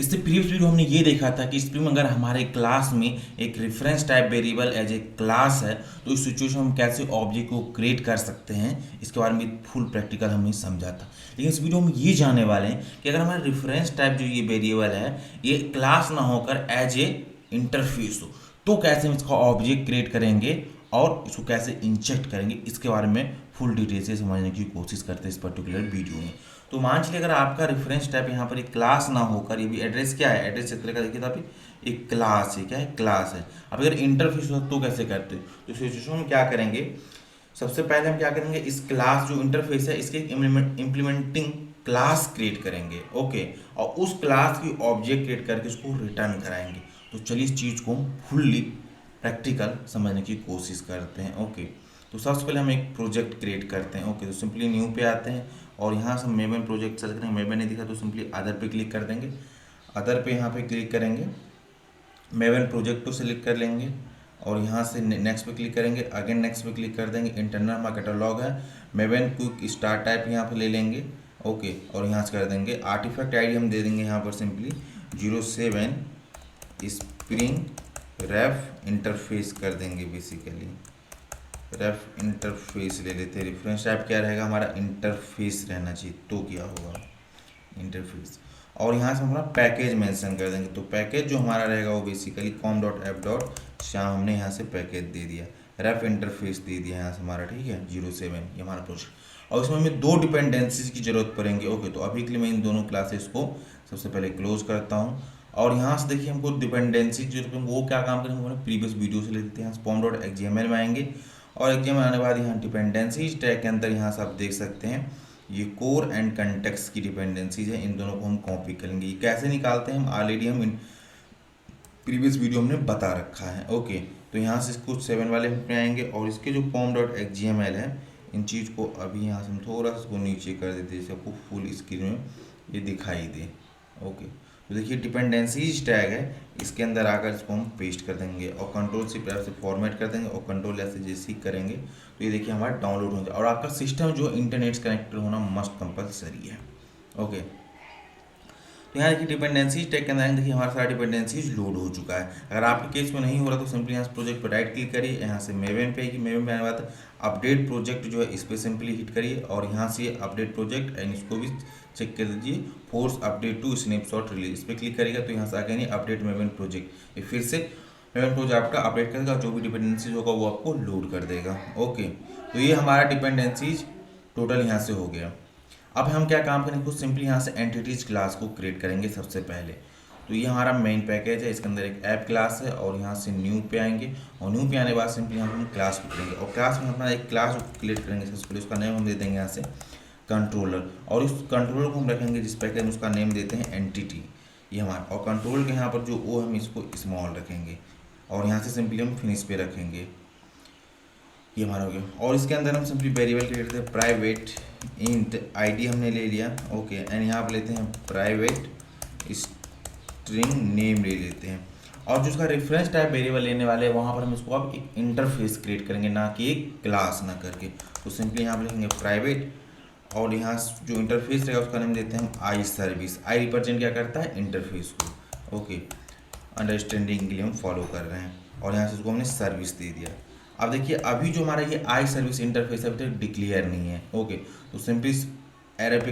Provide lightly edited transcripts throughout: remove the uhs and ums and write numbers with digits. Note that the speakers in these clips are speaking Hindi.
इससे प्रीवियस वीडियो हमने ये देखा था कि स्प्रिंग में अगर हमारे क्लास में एक reference type variable as a class है तो इस सिचुएशन में हम कैसे ऑब्जेक्ट को क्रिएट कर सकते हैं, इसके बारे में फुल प्रैक्टिकल हमने समझा था। लेकिन इस वीडियो में ये जानने वाले हैं कि अगर हमारा रेफरेंस टाइप जो ये वेरिएबल है ये क्लास ना होकर एज ए इंटरफेस हो तो कैसे हम इसका ऑब्जेक्ट क्रिएट करेंगे और इसको कैसे इंजेक्ट करेंगे, इसके बारे में फुल डिटेल से समझने की कोशिश करते हैं इस पर्टिकुलर वीडियो में। तो मान चलिए अगर आपका रेफरेंस टाइप यहाँ पर एक क्लास ना होकर ये भी एड्रेस क्या है, एड्रेस क्षेत्र का देखिए तो अभी एक क्लास है, क्या है, क्लास है। अब अगर इंटरफेस हो तो कैसे करते हो, तो सिचुएशन में क्या करेंगे, सबसे पहले हम क्या करेंगे, इस क्लास जो इंटरफेस है इसके इम्प्लीमेंटिंग क्लास क्रिएट करेंगे, ओके, और उस क्लास की ऑब्जेक्ट क्रिएट करके उसको रिटर्न कराएंगे। तो चलिए इस चीज़ को फुल्ली प्रैक्टिकल समझने की कोशिश करते हैं, ओके। तो सबसे पहले हम एक प्रोजेक्ट क्रिएट करते हैं, ओके। तो सिंपली न्यू पे आते हैं और यहाँ से मेवन प्रोजेक्ट सेलेक्ट करेंगे, मेवन नहीं दिखा तो सिंपली अदर पे क्लिक कर देंगे, अदर पे यहाँ पे क्लिक करेंगे, मेवन प्रोजेक्ट को सिलेक्ट कर लेंगे और यहाँ से नेक्स्ट पे क्लिक करेंगे, अगेन नेक्स्ट पे क्लिक कर देंगे। इंटरनल हमारा कैटलॉग है, मेवन क्विक स्टार्ट टाइप यहाँ पे ले लेंगे, ओके, और यहाँ से कर देंगे आर्टिफैक्ट आईडी हम दे देंगे यहाँ पर सिंपली 07 स्प्रिंग रेफ इंटरफेस कर देंगे, बेसिकली रेफ इंटरफेस ले लेते हैं। रेफरेंस टाइप क्या रहेगा हमारा, इंटरफेस रहना चाहिए, तो क्या होगा इंटरफेस। और यहाँ से हमारा पैकेज मेंशन कर देंगे, तो पैकेज जो हमारा रहेगा वो बेसिकली com.app.श्याम हमने यहाँ से पैकेज दे दिया, रेफ इंटरफेस दे दिया यहाँ से हमारा, ठीक है, 07 ये हमारा प्रोजेक्ट। और इसमें हमें दो डिपेंडेंसीज की जरूरत पड़ेंगे, ओके। तो अभी के लिए मैं इन दोनों क्लासेस को सबसे पहले क्लोज करता हूँ और यहाँ से देखिए हमको डिपेंडेंसी जो वो क्या काम करेंगे, हमने प्रीवियस वीडियो से ले लेते हैं। pom.xml में आएंगे और XML आने के बाद यहाँ डिपेंडेंसीज टैग के अंदर यहाँ से आप देख सकते हैं ये कोर एंड कंटेक्स्ट की डिपेंडेंसीज है, इन दोनों को हम कॉपी करेंगे। ये कैसे निकालते हैं हम ऑलरेडी हम प्रीवियस वीडियो हमने बता रखा है, ओके। तो यहाँ से कुछ 7 वाले पे आएंगे और इसके जो pom.xml है इन चीज़ को अभी यहाँ से हम थोड़ा सा इसको नीचे कर देते हैं, आपको फुल स्क्रीन में ये दिखाई दे, ओके। तो देखिए डिपेंडेंसीज टैग है, इसके अंदर आकर इसको हम पेस्ट कर देंगे और कंट्रोल से प्रेस से फॉर्मेट कर देंगे और कंट्रोल ऐसे जैसे करेंगे तो ये देखिए हमारा डाउनलोड हो जाए। और आपका सिस्टम जो इंटरनेट से कनेक्टेड होना मस्ट कंपलसरी है, ओके। तो यहाँ देखिए डिपेंडेंसीज टैग के अंदर देखिए हमारा सारा डिपेंडेंसीज लोड हो चुका है। अगर आपके केस में नहीं हो रहा तो सिंपली यहाँ से प्रोजेक्ट पर राइट क्लिक करिए, यहाँ से मेवन पे आएगी, मेवन पे आने के बाद अपडेट प्रोजेक्ट जो है इस पर सिंपली हिट करिए और यहाँ से अपडेट प्रोजेक्ट एंड इसको भी चेक कर दीजिए, force update to snapshot release, इस पर क्लिक करेगा तो यहाँ से आगे नहीं अपडेट मेवन प्रोजेक्ट, ये फिर से मेवन प्रोजेक्ट आपका अपडेट करेगा, जो भी डिपेंडेंसीज होगा वो आपको लोड कर देगा, ओके। तो ये हमारा डिपेंडेंसीज टोटल यहाँ से हो गया। अब हम क्या काम करेंगे, कुछ सिंपली यहाँ से एंटिटीज क्लास को क्रिएट करेंगे सबसे पहले। तो ये हमारा मेन पैकेज है, इसके अंदर एक ऐप क्लास है और यहाँ से न्यू पे आएंगे और न्यू पे आने के बाद सिंपली यहाँ हम क्लास को करेंगे और क्लास में अपना एक क्लास क्रिएट करेंगे सबसे पहले, उसका नेम हम दे देंगे यहाँ से कंट्रोलर और उस कंट्रोलर को हम रखेंगे जिस पैकेज उसका नेम देते हैं एंटिटी, ये हमारा। और कंट्रोल के यहाँ पर जो ओ हम इसको स्मॉल रखेंगे और यहाँ से सिंपली हम फिनिश पे रखेंगे, ये हमारा हो गया। और इसके अंदर हम सिंपली वेरिएबल क्रिएट करते हैं, प्राइवेट इंट आईडी हमने ले लिया, ओके, एंड यहाँ पर लेते हैं प्राइवेट स्ट्रिंग नेम ले लेते हैं और जो उसका रेफरेंस टाइप वेरिएबल लेने वाले हैं वहाँ पर हम इसको अब एक इंटरफेस क्रिएट करेंगे, ना कि एक क्लास ना करके। तो सिंपली यहाँ पर लिखेंगे प्राइवेट और यहाँ जो इंटरफेस रहेगा उसका नाम देते हैं हम आई सर्विस, आई रिप्रेजेंट क्या करता है इंटरफेस को, ओके, अंडरस्टैंडिंग के लिए हम फॉलो कर रहे हैं और यहाँ से उसको हमने सर्विस दे दिया। अब देखिए अभी जो हमारा ये आई सर्विस इंटरफेस अभी तक डिक्लेयर नहीं है, ओके। तो सिंपली एरर पे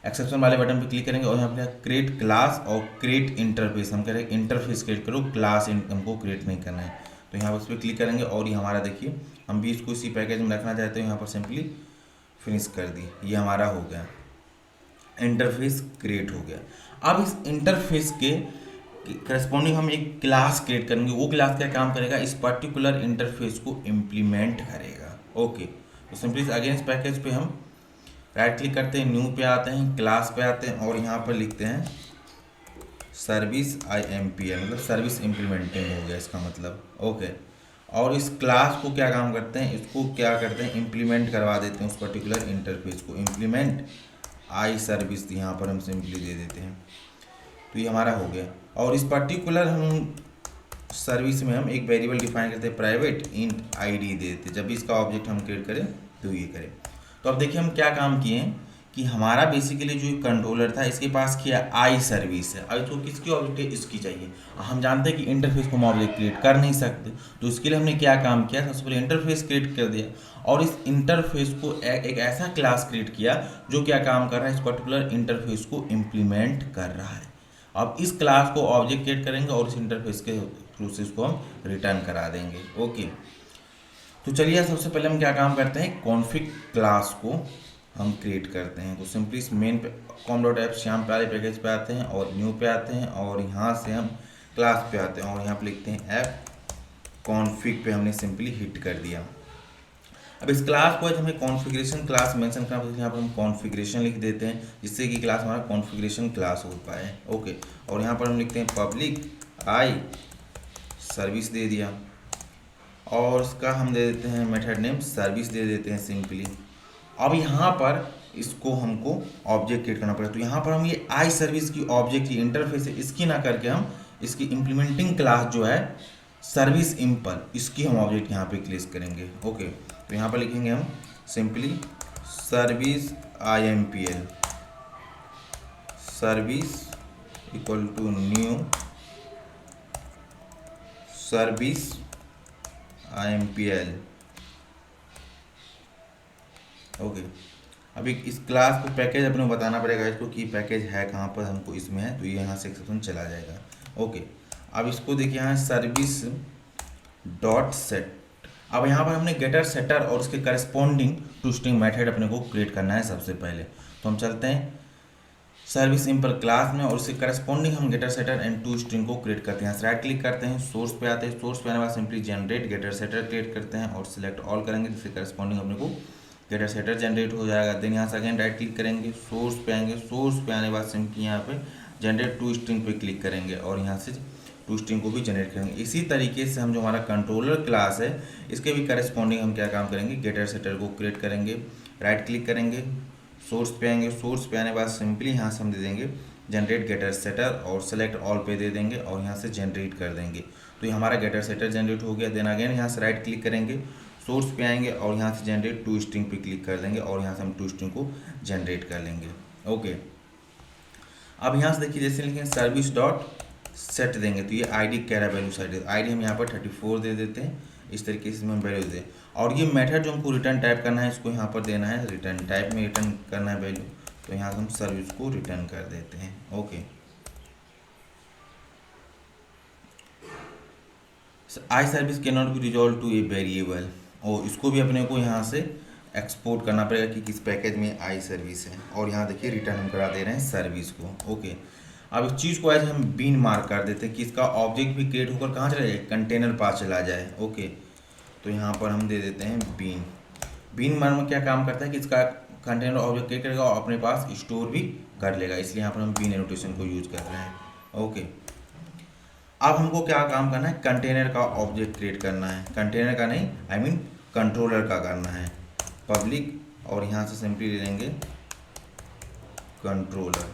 एक्सेप्शन वाले बटन पे क्लिक करेंगे और यहाँ पे क्रिएट क्लास और क्रिएट इंटरफेस, हम कह रहे हैं इंटरफेस क्रिएट करो, क्लास हमको क्रिएट नहीं करना है। तो यहाँ पर उस पर क्लिक करेंगे और ये हमारा देखिए हम भी इसको इसी पैकेज में रखना चाहते हैं, यहाँ पर सिंपली फिनिश कर दी, ये हमारा हो गया, इंटरफेस क्रिएट हो गया। अब इस इंटरफेस के करस्पॉन्डिंग हम एक क्लास क्रिएट करेंगे, वो क्लास क्या काम करेगा, इस पर्टिकुलर इंटरफेस को इम्प्लीमेंट करेगा, ओके। तो सिंपली अगेन इस पैकेज पे हम राइट क्लिक करते हैं, न्यू पे आते हैं, क्लास पे आते हैं और यहाँ पर लिखते हैं सर्विस IMPL, मतलब सर्विस इम्प्लीमेंटिंग हो गया इसका मतलब, ओके। और इस क्लास को क्या काम करते हैं, इसको क्या करते हैं इम्प्लीमेंट करवा देते हैं उस पर्टिकुलर इंटरफेस को, इम्प्लीमेंट आई सर्विस यहाँ पर हम सिंपली दे देते हैं। तो ये हमारा हो गया और इस पर्टिकुलर हम सर्विस में हम एक वेरिएबल डिफाइन करते हैं प्राइवेट इंट आईडी दे देते हैं, जब भी इसका ऑब्जेक्ट हम क्रिएट करें तो ये करें। तो अब देखिए हम क्या काम किए हैं, कि हमारा बेसिकली जो कंट्रोलर था इसके पास क्या आई सर्विस है। अब इसको किसकी ऑब्जेक्ट है, इसकी चाहिए। हम जानते हैं कि इंटरफेस को हम ऑब्जेक्ट क्रिएट कर नहीं सकते, तो इसके लिए हमने क्या काम किया, सबसे पहले इंटरफेस क्रिएट कर दिया और इस इंटरफेस को एक ऐसा क्लास क्रिएट किया जो क्या काम कर रहा है, इस पर्टिकुलर इंटरफेस को इम्प्लीमेंट कर रहा है। अब इस क्लास को ऑब्जेक्ट क्रिएट करेंगे और इस इंटरफेस के थ्रू से इसको हम रिटर्न करा देंगे। ओके, तो चलिए सबसे पहले हम क्या काम करते हैं, कॉन्फिग क्लास को हम क्रिएट करते हैं। तो सिंपली इस मेन पे com.app श्याम प्यारे पैकेज पे आते हैं और न्यू पे आते हैं और यहाँ से हम क्लास पे आते हैं और यहाँ पे लिखते हैं ऐप कॉन्फिग पे हमने सिंपली हिट कर दिया। अब इस क्लास को हमें कॉन्फ़िगरेशन क्लास मेंशन करना पड़ता है, यहाँ पर हम कॉन्फ़िगरेशन लिख देते हैं जिससे कि क्लास हमारा कॉन्फ़िगरेशन क्लास हो पाए। ओके, और यहाँ पर हम लिखते हैं पब्लिक आई सर्विस दे दिया और उसका हम दे देते हैं मेथड नेम सर्विस दे देते हैं सिंपली। अब यहाँ पर इसको हमको ऑब्जेक्ट क्रिएट करना पड़ेगा, तो यहाँ पर हम ये आई सर्विस की ऑब्जेक्ट की इंटरफेस है इसकी ना करके हम इसकी इम्प्लीमेंटिंग क्लास जो है सर्विस इम्पल, इसकी हम ऑब्जेक्ट यहाँ पे क्लिक करेंगे। ओके, तो यहाँ पर लिखेंगे हम simply service IMPL service equal to new service IMPL। Okay, अभी इस क्लास को पैकेज अपने को बताना पड़ेगा इसको कि पैकेज है कहाँ पर, हमको इसमें है तो ये यहाँ से एक्सेप्शन चला जाएगा। ओके, अब इसको देखिए यहाँ सर्विस डॉट सेट। अब यहाँ पर हमने गेटर सेटर और उसके करस्पॉन्डिंग टू स्ट्रिंग मेथड अपने को क्रिएट करना है सबसे पहले। तो हम चलते हैं सर्विस सिंपल क्लास में और उसके करस्पॉन्डिंग हम getter setter and to string को क्रिएट करते हैं। राइट क्लिक करते हैं, सोर्स पे आते हैं, सोर्स पे आने के बाद simply generate getter setter create करते हैं और सिलेक्ट ऑल करेंगे जिससे करस्पॉन्डिंग अपने को गेटर सेटर जनरेट हो जाएगा। देन यहाँ से अगेन राइट क्लिक करेंगे, सोर्स पे आएंगे, सोर्स पे आने के बाद सिंपली यहाँ पे जनरेट टू स्ट्रिंग पे क्लिक करेंगे और यहाँ से टू स्ट्रिंग को भी जनरेट करेंगे। इसी तरीके से हम जो हमारा कंट्रोलर क्लास है इसके भी करस्पॉन्डिंग हम क्या काम करेंगे, गेटर सेटर को क्रिएट करेंगे। राइट क्लिक करेंगे, सोर्स पे आएंगे, सोर्स पे आने के बाद सिंपली यहाँ से हम दे देंगे जनरेट गेटर सेटर और सेलेक्ट ऑल पे दे देंगे और यहाँ से जनरेट कर देंगे। तो ये हमारा गेटर सेटर जनरेट हो गया। देन अगेन यहाँ से राइट क्लिक करेंगे, सोर्स पे आएंगे और यहाँ से जनरेट टू स्ट्रिंग पे क्लिक कर देंगे और यहाँ से हम टू स्ट्रिंग को जनरेट कर लेंगे। ओके, अब यहाँ से देखिए जैसे लिखेंगे सर्विस डॉट सेट देंगे तो ये आईडी कैरा वैल्यू सेट, आईडी हम यहाँ पर 34 दे देते हैं। इस तरीके से हम वैल्यू दें और ये मेथड जो हमको रिटर्न टाइप करना है इसको यहाँ पर देना है रिटर्न टाइप में रिटर्न करना है वैल्यू, तो यहाँ से हम सर्विस को रिटर्न कर देते हैं। Okay, I service can not be resolve to a variable और इसको भी अपने को यहाँ से एक्सपोर्ट करना पड़ेगा कि किस पैकेज में आई सर्विस है और यहाँ देखिए रिटर्न हम करा दे रहे हैं सर्विस को। ओके, अब इस चीज़ को ऐसे हम बीन मार्क कर देते हैं कि इसका ऑब्जेक्ट भी क्रिएट होकर कहाँ चला जाए, कंटेनर पास चला जाए। ओके, तो यहाँ पर हम दे देते हैं बीन। बीन मार्क में क्या काम करता है कि इसका कंटेनर ऑब्जेक्ट क्रिएट करेगा और अपने पास स्टोर भी कर लेगा, इसलिए यहाँ पर हम बीन एनोटेशन को यूज कर रहे हैं। ओके, अब हमको क्या काम करना है, कंटेनर का ऑब्जेक्ट क्रिएट करना है, कंटेनर का नहीं आई मीन कंट्रोलर का करना है। पब्लिक और यहाँ से सिंपली ले लेंगे कंट्रोलर।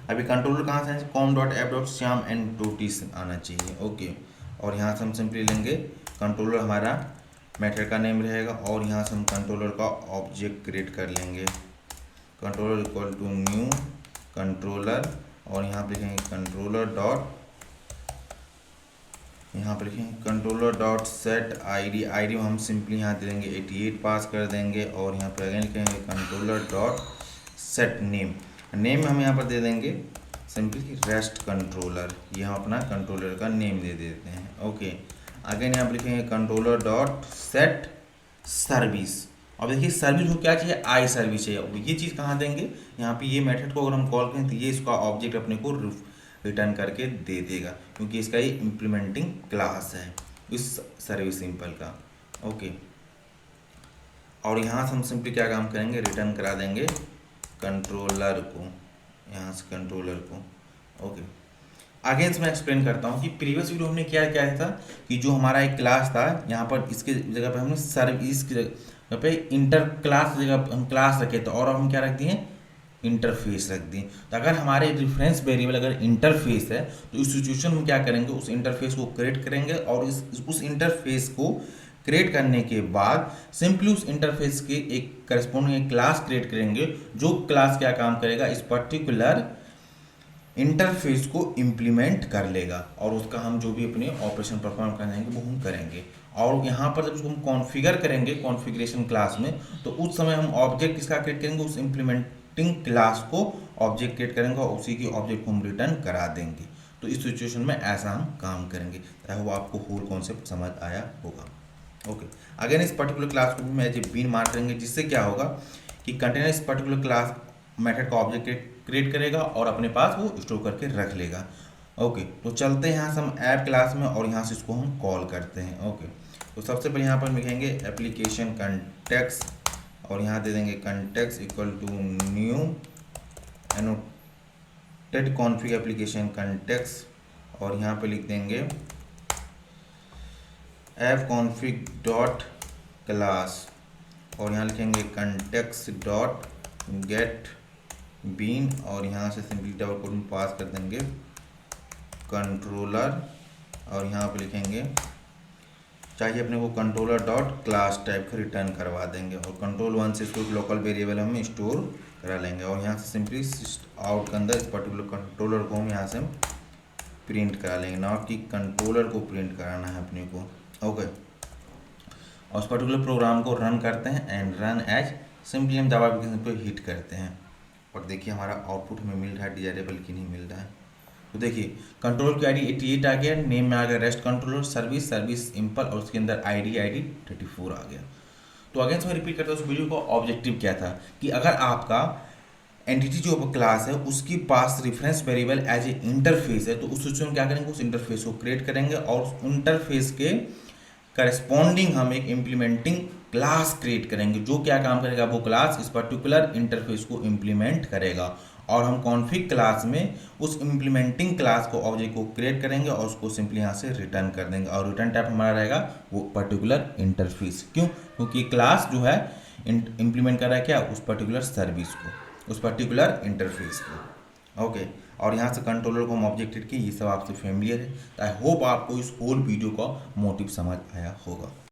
अभी कंट्रोलर कहाँ से com.app.syam and आना चाहिए। ओके, और यहाँ से हम सिंपली लेंगे कंट्रोलर, हमारा मेथड का नेम रहेगा और यहाँ से हम कंट्रोलर का ऑब्जेक्ट क्रिएट कर लेंगे। Controller equal to new controller और यहाँ पर लिखेंगे कंट्रोलर डॉट, यहाँ पर लिखेंगे controller dot set ID, ID में हम सिंपली यहाँ दे देंगे 88 पास कर देंगे और यहाँ पर अगेन लिखेंगे controller dot set name, name हम यहाँ पर दे देंगे सिंपली रेस्ट कंट्रोलर, ये हम अपना कंट्रोलर का नेम दे देते हैं। ओके, अगेन यहाँ पर लिखेंगे कंट्रोलर डॉट सेट सर्विस। अब देखिए सर्विस को क्या चाहिए, आई सर्विस चाहिए। ये चीज़ कहाँ देंगे, यहाँ पे ये मेथड को अगर हम कॉल करें तो ये इसका ऑब्जेक्ट अपने को रिटर्न करके दे देगा क्योंकि इसका ये इम्प्लीमेंटिंग क्लास है इस सर्विस सिंपल का। ओके, और यहाँ से हम सिंपली क्या काम करेंगे, रिटर्न करा देंगे कंट्रोलर को, यहाँ से कंट्रोलर को। ओके, अगेन मैं एक्सप्लेन करता हूँ कि प्रीवियस वीडियो हमने क्या किया था कि जो हमारा एक क्लास था यहाँ पर इसके जगह पे हमने सर्विस की जगह पे इंटर क्लास जगह हम क्लास रखे थे और हम क्या रख दिए, इंटरफेस रख दी। तो अगर हमारे रेफरेंस वेरिएबल अगर इंटरफेस है तो इस सिचुएशन में क्या करेंगे, उस इंटरफेस को क्रिएट करेंगे और उस इंटरफेस को क्रिएट करने के बाद सिंपली उस इंटरफेस के एक करस्पॉन्डिंग क्लास क्रिएट करेंगे, जो क्लास क्या काम करेगा, इस पर्टिकुलर इंटरफेस को इम्प्लीमेंट कर लेगा और उसका हम जो भी अपने ऑपरेशन परफॉर्म करने वो हम करेंगे। और यहाँ पर जब उसको हम कॉन्फ़िगर करेंगे कॉन्फ़िगरेशन क्लास में, तो उस समय हम ऑब्जेक्ट किसका क्रिएट करेंगे, उस इम्प्लीमेंटिंग क्लास को ऑब्जेक्ट क्रिएट करेंगे और उसी की ऑब्जेक्ट को हम रिटर्न करा देंगे। तो इस सिचुएशन में ऐसा हम काम करेंगे। चाहे वो आपको होल कॉन्सेप्ट समझ आया होगा। ओके, अगेन इस पर्टिकुलर क्लास को भी मैं एज ए बीन मार्क करेंगे, जिससे क्या होगा कि कंटेनर इस पर्टिकुलर क्लास मेथड का ऑब्जेक्ट क्रिएट करेगा और अपने पास वो स्टोर करके रख लेगा। ओके, तो चलते हैं यहाँ से हम ऐप क्लास में और यहाँ से इसको हम कॉल करते हैं। ओके, तो सबसे पहले यहाँ पर लिखेंगे एप्लीकेशन कंटेक्स्ट और यहाँ दे देंगे context equal to new annotated config application context और यहाँ पे लिख देंगे एफ कॉन्फिग डॉट क्लास और यहाँ लिखेंगे कंटेक्स्ट डॉट गेट बीन और यहाँ से सिंपली डबल कोट में पास कर देंगे कंट्रोलर और यहाँ पे लिखेंगे चाहिए अपने को कंट्रोलर डॉट क्लास टाइप का रिटर्न करवा देंगे और कंट्रोल 1 से इसको लोकल वेरिएबल हम स्टोर करा लेंगे और यहाँ से सिंपली आउट के अंदर इस पर्टिकुलर कंट्रोलर को हम यहाँ से प्रिंट करा लेंगे, नॉट कि कंट्रोलर को प्रिंट कराना है अपने को। ओके, और उस पर्टिकुलर प्रोग्राम को रन करते हैं एंड रन एज सिंपली हम जावा एप्लीकेशन पे हिट करते हैं और देखिए हमारा आउटपुट हमें मिल रहा है डिजायरेबल की नहीं मिल रहा है। तो देखिए कंट्रोल की आईडी 88 आ गया, नेम में आ गया रेस्ट कंट्रोलर, सर्विस सिंपल और उसके अंदर आईडी 34 आ गया। तो अगेन मैं रिपीट करता हूँ उस वीडियो का ऑब्जेक्टिव क्या था कि अगर आपका एंटिटी जो क्लास है उसके पास reference variable as a interface है, तो उस सिचुएशन में क्या करेंगे, उस इंटरफेस को क्रिएट करेंगे और उस इंटरफेस के करस्पॉन्डिंग हम एक इम्प्लीमेंटिंग क्लास क्रिएट करेंगे, जो क्या काम करेगा, वो क्लास इस पर्टिकुलर इंटरफेस को इम्प्लीमेंट करेगा और हम कॉन्फिग क्लास में उस इम्प्लीमेंटिंग क्लास को ऑब्जेक्ट को क्रिएट करेंगे और उसको सिंपली यहाँ से रिटर्न कर देंगे और रिटर्न टाइप हमारा रहेगा वो पर्टिकुलर इंटरफेस। क्यों? क्योंकि क्लास जो है इम्प्लीमेंट कर रहा है क्या, उस पर्टिकुलर सर्विस को, उस पर्टिकुलर इंटरफेस को। ओके, और यहाँ से कंट्रोलर को हम ऑब्जेक्ट के, ये सब आपसे फेमिलियर है। आई होप आपको इस होल वीडियो का मोटिव समझ आया होगा।